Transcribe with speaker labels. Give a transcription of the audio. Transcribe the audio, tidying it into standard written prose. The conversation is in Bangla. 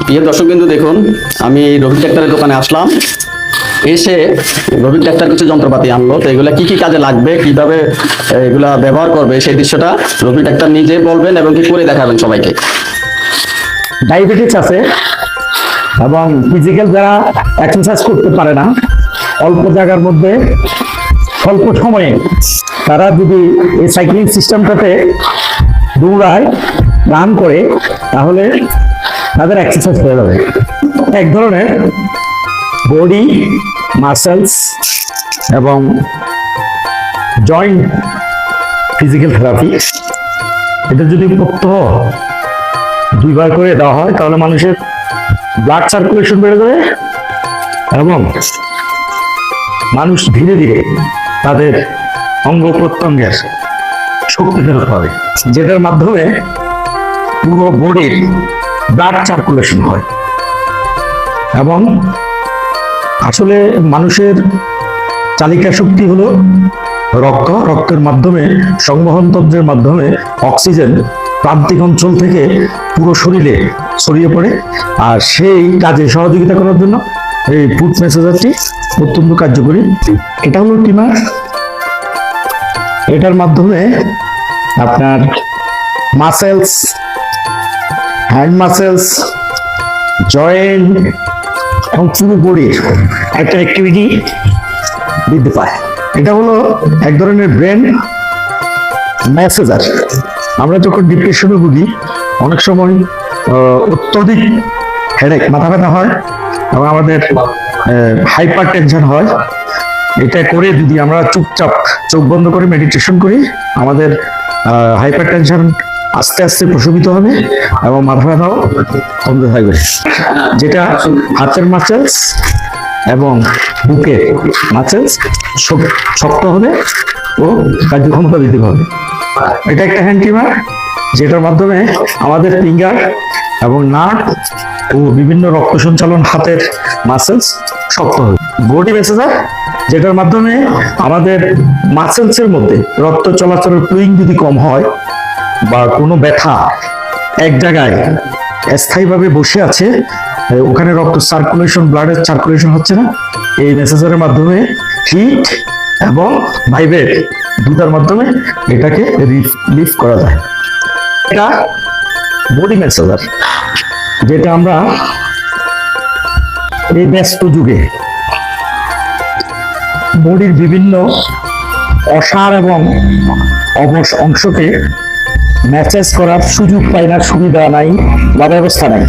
Speaker 1: প্রিয় দর্শক বিন্দু দেখুন, আমি রবি ট্র্যাক্টরের দোকানে আসলাম। এসে রবি ট্র্যাক্টর কিছু যন্ত্রপাতি আনলো, তো এগুলা কি কি কাজে লাগবে, কিভাবে এগুলা ব্যবহার করবে, সেই দৃশ্যটা রবি ট্র্যাক্টর নিজে বলবেন এবং কি করে দেখাবেন সবাইকে।
Speaker 2: ডায়াবেটিস আছে এবং ফিজিক্যাল যারা এক্সারসাইজ করতে পারে না, অল্প জায়গার মধ্যে স্বল্প সময়ে তারা যদি এই সাইক্লিং সিস্টেমটাতে দৌড়ায়, রান করে, তাহলে তাদের এক্সারসাইজ হয়ে যাবে। এক ধরনের বডি মাসেলস এবং জয়েন্ট ফিজিক্যাল থেরাপি। এটা যদি প্রত্যহ 2 বার করে দেওয়া হয় তাহলে মানুষের ব্লাড সার্কুলেশন বেড়ে যাবে এবং মানুষ ধীরে ধীরে তাদের অঙ্গ প্রত্যঙ্গের শক্তি ফেরত পাবে, যেটার মাধ্যমে পুরো বডির ব্লাড সার্কুলেশন হয়। এবং আসলে মানুষের চালিকা শক্তি হলো রক্তের মাধ্যমে, সংবহন তন্ত্রের মাধ্যমে অক্সিজেন প্রান্তিক অঞ্চল থেকে পুরো শরীরে ছড়িয়ে পড়ে। আর সেই কাজে সহযোগিতা করার জন্য এই ফুট ম্যাসাজারটি অত্যন্ত কার্যকরী। এটা হলো টিমার। এটার মাধ্যমে আপনার মাসেলস, হ্যান্ড মাসেলস, জয়েন্ট এবং পুরো বডির একটা অ্যাক্টিভিটি বৃদ্ধি পায়। এটা হলো এক ধরনের ব্রেন ম্যাসেজার। আমরা যখন ডিপ্রেশনে ভুগি, অনেক সময় অত্যধিক হেডেক, মাথা ব্যথা হয় এবং আমাদের হাইপার টেনশন হয়। এটা করে যদি আমরা চুপচাপ চোখ বন্ধ করে মেডিটেশন করি, আমাদের হাইপার টেনশন আস্তে আস্তে প্রশমিত হবে এবং মাথা ব্যথাও কমতে থাকবে। যেটা হাতের মাসেলস এবং বুকের মাসেলস শক্ত হবে ও কার্যক্ষমতা বৃদ্ধি পাবে। এটা একটা হ্যান্ড ট্রিমার, যেটার মাধ্যমে আমাদের ফিঙ্গার এবং নার্ভ ও বিভিন্ন রক্ত সঞ্চালন হাতের মাসেলস শক্ত হবে। বডি ম্যাসাজার, যেটার মাধ্যমে আমাদের মাসেলসের মধ্যে রক্ত চলাচলের ফ্লুইং যদি কম হয় বা কোনো ব্যথা এক জায়গায় স্থায়ীভাবে বসে আছে, ওখানে রক্ত সার্কুলেশন, ব্লাডের সার্কুলেশন হচ্ছে না, এই ম্যাসাজারের মাধ্যমে হিট এবং ভাইব্রেট দুটার মাধ্যমে এটাকে রিলিফ করা যায়। এটা বডি ম্যাসাজার, যেটা আমরা এই ব্যস্ত যুগে বডির বিভিন্ন অসার এবং অবশ অংশকে ম্যাসেজ করার সুযোগ পাই না, সুবিধা নাই বা ব্যবস্থা নাই।